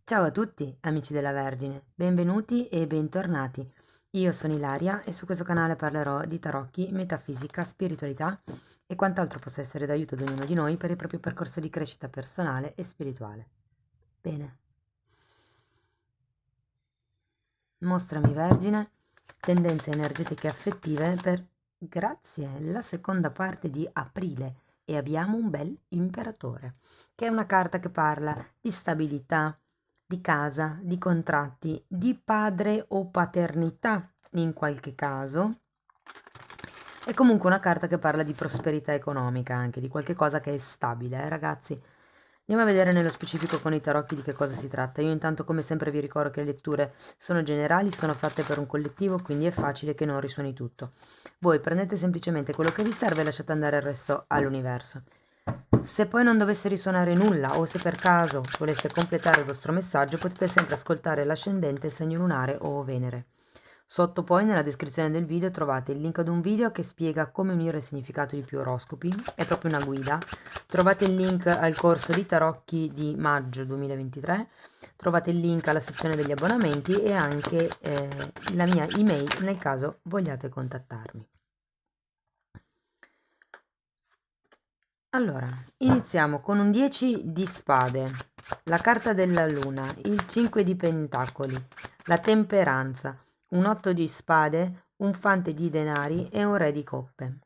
Ciao a tutti, amici della Vergine, benvenuti e bentornati. Io sono Ilaria e su questo canale parlerò di tarocchi, metafisica, spiritualità e quant'altro possa essere d'aiuto ad ognuno di noi per il proprio percorso di crescita personale e spirituale. Bene. Mostrami Vergine, tendenze energetiche affettive per, grazie, la seconda parte di aprile e abbiamo un bel imperatore, che è una carta che parla di stabilità, di casa, di contratti, di padre o paternità in qualche caso. È comunque una carta che parla di prosperità economica, anche di qualche cosa che è stabile, ragazzi. Andiamo a vedere nello specifico con i tarocchi di che cosa si tratta. Io intanto come sempre vi ricordo che le letture sono generali, sono fatte per un collettivo, quindi è facile che non risuoni tutto. Voi prendete semplicemente quello che vi serve e lasciate andare il resto all'universo. Se poi non dovesse risuonare nulla o se per caso voleste completare il vostro messaggio potete sempre ascoltare l'ascendente, il segno lunare o Venere. Sotto poi nella descrizione del video trovate il link ad un video che spiega come unire il significato di più oroscopi, è proprio una guida. Trovate il link al corso di tarocchi di maggio 2023, trovate il link alla sezione degli abbonamenti e anche la mia email nel caso vogliate contattarmi. Allora, iniziamo con un 10 di spade, la carta della luna, il 5 di pentacoli, la temperanza, un 8 di spade, un fante di denari e un re di coppe.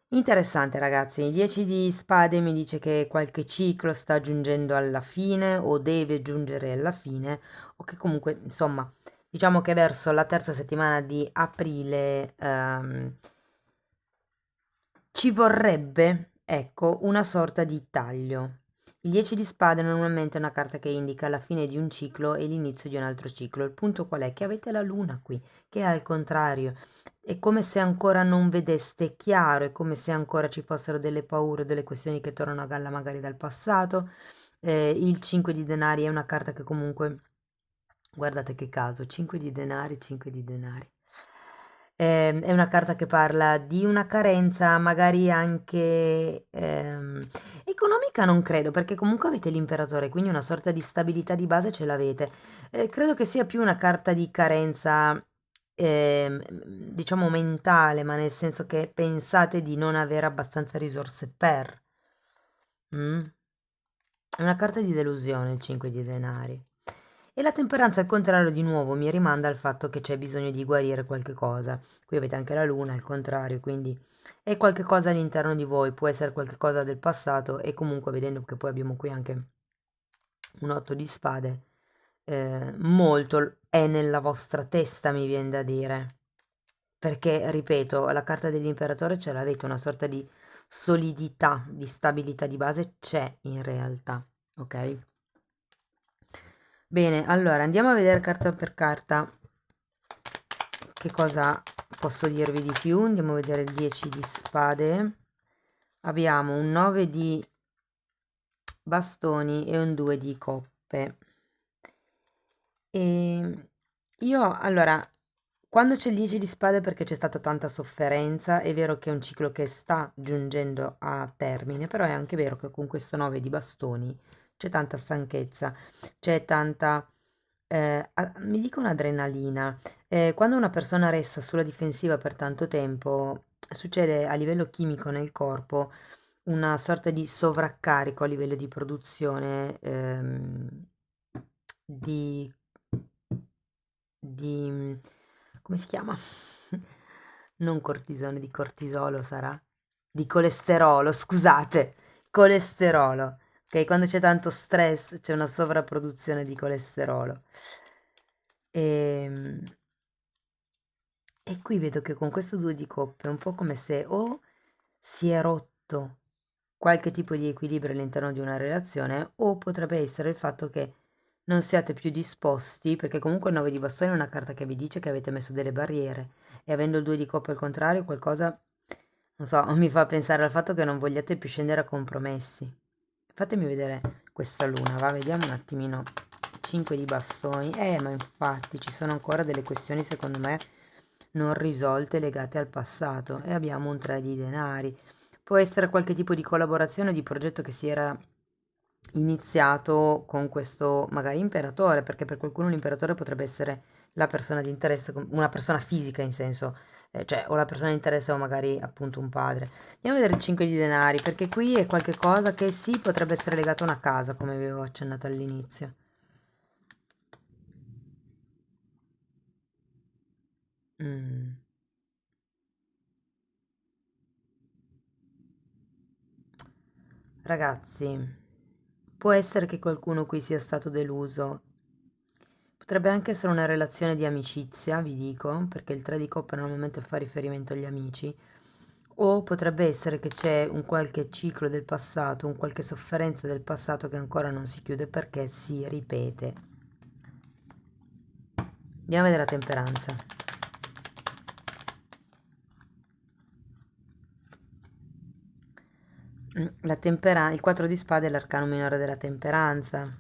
Interessante ragazzi, il 10 di spade mi dice che qualche ciclo sta giungendo alla fine o deve giungere alla fine o che comunque, insomma, diciamo che verso la terza settimana di aprile ci vorrebbe, ecco, una sorta di taglio. Il 10 di spade normalmente è una carta che indica la fine di un ciclo e l'inizio di un altro ciclo. Il punto qual è? Che avete la luna qui, che è al contrario. È come se ancora non vedeste chiaro, è come se ancora ci fossero delle paure, delle questioni che tornano a galla magari dal passato. Il 5 di denari è una carta che comunque, guardate che caso, 5 di denari, 5 di denari. È una carta che parla di una carenza, magari anche economica, non credo, perché comunque avete l'imperatore, quindi una sorta di stabilità di base ce l'avete. Credo che sia più una carta di carenza, diciamo mentale, ma nel senso che pensate di non avere abbastanza risorse per. Mm? È una carta di delusione il 5 di denari. E la temperanza, al contrario, di nuovo mi rimanda al fatto che c'è bisogno di guarire qualche cosa. Qui avete anche la luna, al contrario, quindi è qualche cosa all'interno di voi, può essere qualche cosa del passato e comunque vedendo che poi abbiamo qui anche un 8 di spade, molto è nella vostra testa, mi viene da dire. Perché, ripeto, la carta dell'imperatore ce l'avete, una sorta di solidità, di stabilità di base c'è in realtà, ok? Bene, allora andiamo a vedere carta per carta che cosa posso dirvi di più. Andiamo a vedere il 10 di spade. Abbiamo un 9 di bastoni e un 2 di coppe. E io, allora, quando c'è il 10 di spade perché c'è stata tanta sofferenza, è vero che è un ciclo che sta giungendo a termine, però è anche vero che con questo 9 di bastoni c'è tanta stanchezza, c'è tanta, mi dico un'adrenalina. Quando una persona resta sulla difensiva per tanto tempo, succede a livello chimico nel corpo una sorta di sovraccarico a livello di produzione di come si chiama? Non cortisone, di cortisolo sarà? Di colesterolo, scusate, colesterolo. Ok, quando c'è tanto stress c'è una sovrapproduzione di colesterolo. Ehm, E qui vedo che con questo 2 di coppe è un po' come se o si è rotto qualche tipo di equilibrio all'interno di una relazione o potrebbe essere il fatto che non siate più disposti, perché comunque il 9 di bastoni è una carta che vi dice che avete messo delle barriere e avendo il 2 di coppe al contrario qualcosa, non so, mi fa pensare al fatto che non vogliate più scendere a compromessi. Fatemi vedere questa luna, va, vediamo un attimino. 5 di bastoni, ma infatti ci sono ancora delle questioni secondo me non risolte legate al passato e abbiamo un 3 di denari. Può essere qualche tipo di collaborazione o di progetto che si era iniziato con questo magari imperatore, perché per qualcuno l'imperatore potrebbe essere la persona di interesse, una persona fisica in senso, cioè o la persona di interesse o magari appunto un padre. Andiamo a vedere il 5 di denari, perché qui è qualche cosa che sì potrebbe essere legato a una casa, come avevo accennato all'inizio. Mm. Ragazzi, può essere che qualcuno qui sia stato deluso. Potrebbe anche essere una relazione di amicizia, vi dico, perché il 3 di coppe normalmente fa riferimento agli amici. O potrebbe essere che c'è un qualche ciclo del passato, un qualche sofferenza del passato che ancora non si chiude perché si ripete. Andiamo a vedere la temperanza. Il 4 di spade è l'arcano minore della temperanza,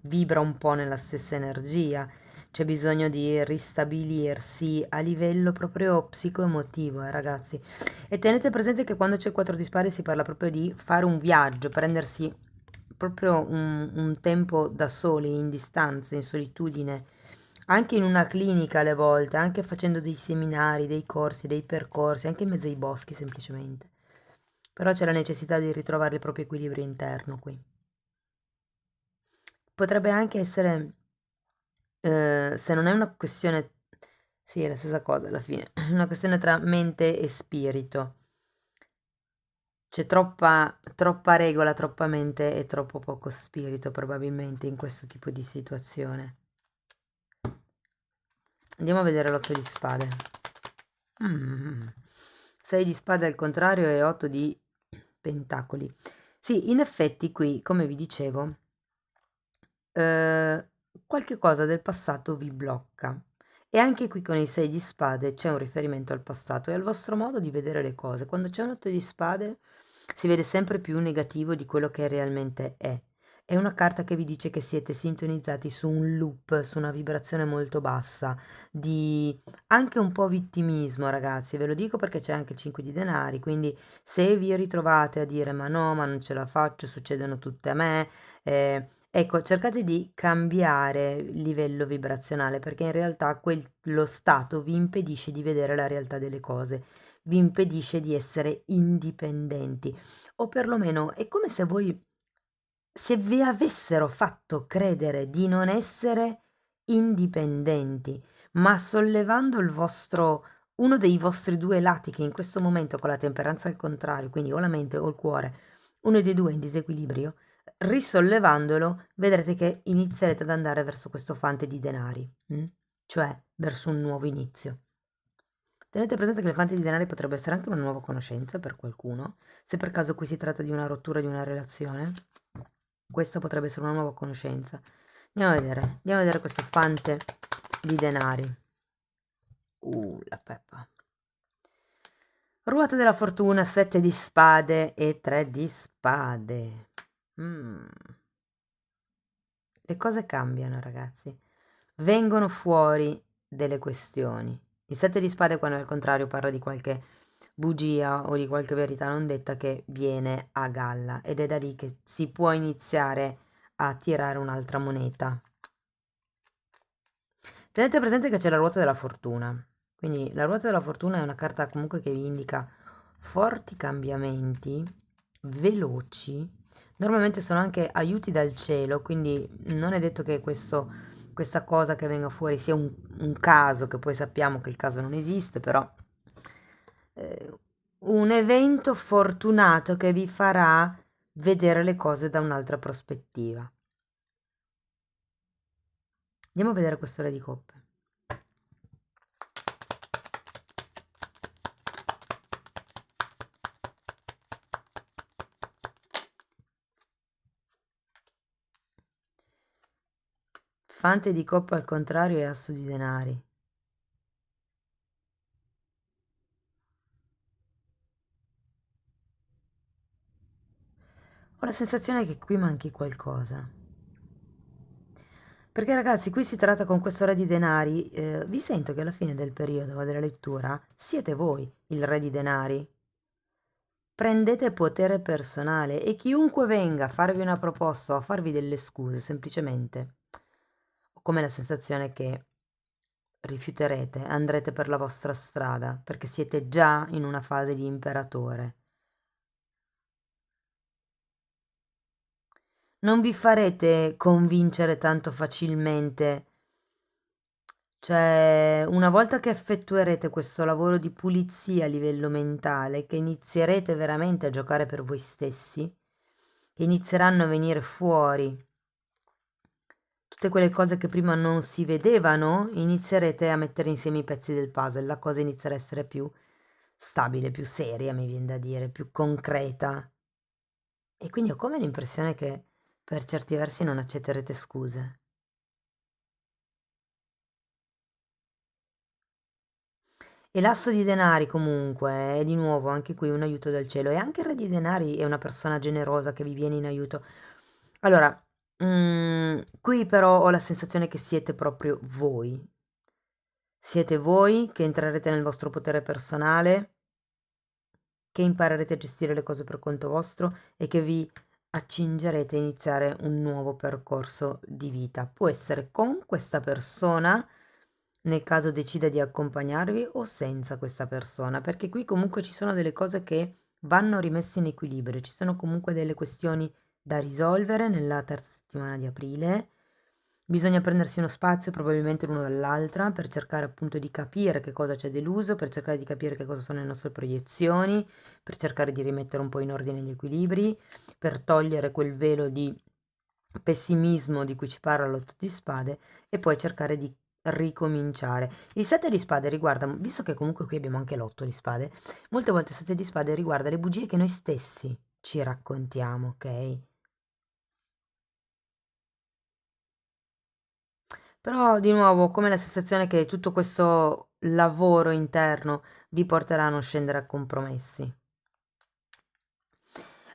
vibra un po' nella stessa energia, c'è bisogno di ristabilirsi a livello proprio psicoemotivo, ragazzi. E tenete presente che quando c'è il 4 di spade si parla proprio di fare un viaggio, prendersi proprio un tempo da soli, in distanza, in solitudine, anche in una clinica alle volte, anche facendo dei seminari, dei corsi, dei percorsi, anche in mezzo ai boschi semplicemente. Però c'è la necessità di ritrovare il proprio equilibrio interno qui. Potrebbe anche essere, se non è una questione, sì, è la stessa cosa alla fine, una questione tra mente e spirito. C'è troppa regola, troppa mente e troppo poco spirito probabilmente in questo tipo di situazione. Andiamo a vedere l'otto di spade. 6 di spade al contrario e 8 di pentacoli. Sì, in effetti qui, come vi dicevo, eh, qualche cosa del passato vi blocca. E anche qui con i 6 di spade c'è un riferimento al passato e al vostro modo di vedere le cose. Quando c'è un 8 di spade si vede sempre più negativo di quello che realmente è. È una carta che vi dice che siete sintonizzati su un loop, su una vibrazione molto bassa, di anche un po' vittimismo, ragazzi. Ve lo dico perché c'è anche il 5 di denari, quindi se vi ritrovate a dire ma no, ma non ce la faccio, succedono tutte a me, ecco, cercate di cambiare il livello vibrazionale perché in realtà quello stato vi impedisce di vedere la realtà delle cose, vi impedisce di essere indipendenti o perlomeno è come se voi, se vi avessero fatto credere di non essere indipendenti, ma sollevando il vostro, uno dei vostri due lati che in questo momento con la temperanza al contrario, quindi o la mente o il cuore, uno dei due è in disequilibrio, risollevandolo, vedrete che inizierete ad andare verso questo fante di denari, cioè verso un nuovo inizio. Tenete presente che le fante di denari potrebbe essere anche una nuova conoscenza per qualcuno, se per caso qui si tratta di una rottura di una relazione, questa potrebbe essere una nuova conoscenza. Andiamo a vedere questo fante di denari. La peppa. Ruota della fortuna, 7 di spade e 3 di spade. Mm. Le cose cambiano, ragazzi. Vengono fuori delle questioni. Il 7 di spade, quando al contrario parla di qualche bugia o di qualche verità non detta che viene a galla ed è da lì che si può iniziare a tirare un'altra moneta. Tenete presente che c'è la ruota della fortuna, quindi la ruota della fortuna è una carta comunque che vi indica forti cambiamenti, veloci, normalmente sono anche aiuti dal cielo, quindi non è detto che questa cosa che venga fuori sia un caso, che poi sappiamo che il caso non esiste, però eh, un evento fortunato che vi farà vedere le cose da un'altra prospettiva. Andiamo a vedere questo re di coppe. Fante di coppa al contrario e asso di denari. Ho la sensazione che qui manchi qualcosa. Perché ragazzi, qui si tratta con questo re di denari, vi sento che alla fine del periodo della lettura siete voi il re di denari. prendete potere personale e chiunque venga a farvi una proposta o a farvi delle scuse, semplicemente ho come la sensazione che rifiuterete, andrete per la vostra strada, perché siete già in una fase di imperatore. Non vi farete convincere tanto facilmente. Cioè, una volta che effettuerete questo lavoro di pulizia a livello mentale, che inizierete veramente a giocare per voi stessi, che inizieranno a venire fuori tutte quelle cose che prima non si vedevano, inizierete a mettere insieme i pezzi del puzzle, la cosa inizierà a essere più stabile, più seria, mi viene da dire, più concreta. E quindi ho come l'impressione che per certi versi non accetterete scuse. E l'asso di denari comunque è di nuovo anche qui un aiuto dal cielo e anche il re di denari è una persona generosa che vi viene in aiuto. Allora, qui però ho la sensazione che siete proprio voi. Siete voi che entrerete nel vostro potere personale, che imparerete a gestire le cose per conto vostro e che vi accingerete a iniziare un nuovo percorso di vita. Può essere con questa persona, nel caso decida di accompagnarvi, o senza questa persona, perché qui comunque ci sono delle cose che vanno rimesse in equilibrio, ci sono comunque delle questioni da risolvere nella terza settimana di aprile. Bisogna prendersi uno spazio probabilmente l'uno dall'altra per cercare appunto di capire che cosa c'è deluso, per cercare di capire che cosa sono le nostre proiezioni, per cercare di rimettere un po' in ordine gli equilibri, per togliere quel velo di pessimismo di cui ci parla l'otto di spade e poi cercare di ricominciare. Il sette di spade riguarda, visto che comunque qui abbiamo anche l'otto di spade, molte volte il sette di spade riguarda le bugie che noi stessi ci raccontiamo, ok? Però di nuovo, come la sensazione che tutto questo lavoro interno vi porterà a non scendere a compromessi.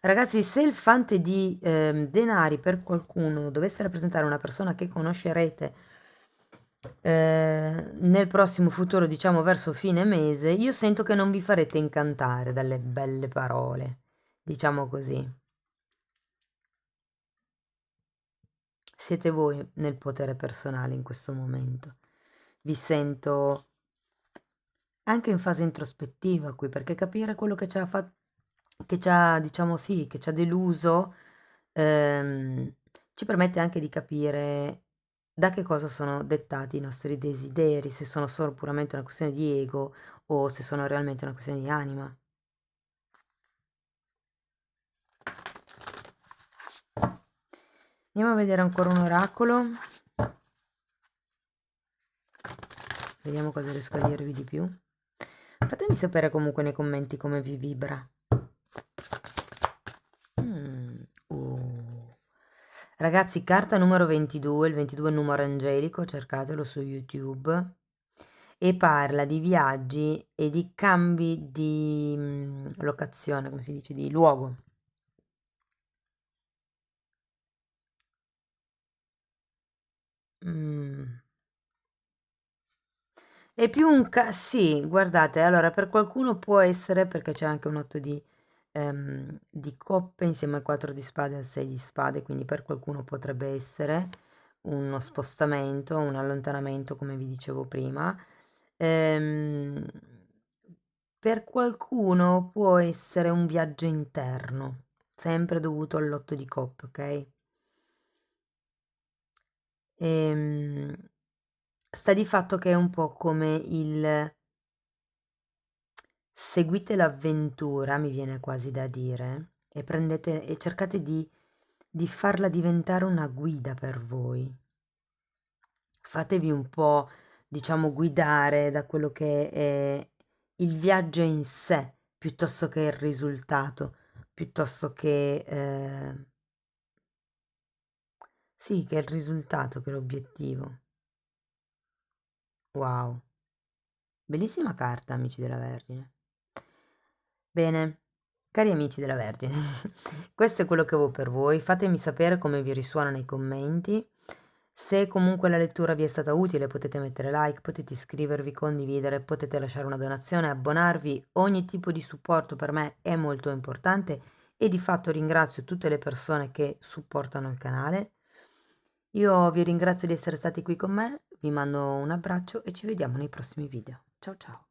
Ragazzi, se il fante di denari per qualcuno dovesse rappresentare una persona che conoscerete nel prossimo futuro, diciamo verso fine mese, io sento che non vi farete incantare dalle belle parole, diciamo così. Siete voi nel potere personale in questo momento. Vi sento anche in fase introspettiva qui, perché capire quello che ci ha fatto, che ci ha, diciamo sì, che ci ha deluso, ci permette anche di capire da che cosa sono dettati i nostri desideri, se sono solo puramente una questione di ego o se sono realmente una questione di anima. Andiamo a vedere ancora un oracolo, vediamo cosa riesco a dirvi di più. Fatemi sapere comunque nei commenti come vi vibra. Oh. Ragazzi, carta numero 22, il 22 è il numero angelico, cercatelo su YouTube, e parla di viaggi e di cambi di locazione, come si dice, di luogo. Mm. È più un sì, guardate, allora per qualcuno può essere, perché c'è anche un 8 di coppe insieme al 4 di spade e al 6 di spade, quindi per qualcuno potrebbe essere uno spostamento, un allontanamento, come vi dicevo prima. Ehm, per qualcuno può essere un viaggio interno, sempre dovuto all'8 di coppe, ok? Ehm, sta di fatto che è un po' come il seguite l'avventura, mi viene quasi da dire, e prendete e cercate di farla diventare una guida per voi. Fatevi un po', diciamo, guidare da quello che è il viaggio in sé, piuttosto che il risultato, piuttosto che sì, che il risultato, che l'obiettivo. Wow, bellissima carta, amici della Vergine. Bene, cari amici della Vergine, questo è quello che avevo per voi. Fatemi sapere come vi risuona nei commenti. Se comunque la lettura vi è stata utile potete mettere like, potete iscrivervi, condividere, potete lasciare una donazione, abbonarvi, ogni tipo di supporto per me è molto importante e di fatto ringrazio tutte le persone che supportano il canale. Io vi ringrazio di essere stati qui con me, vi mando un abbraccio e ci vediamo nei prossimi video. Ciao ciao!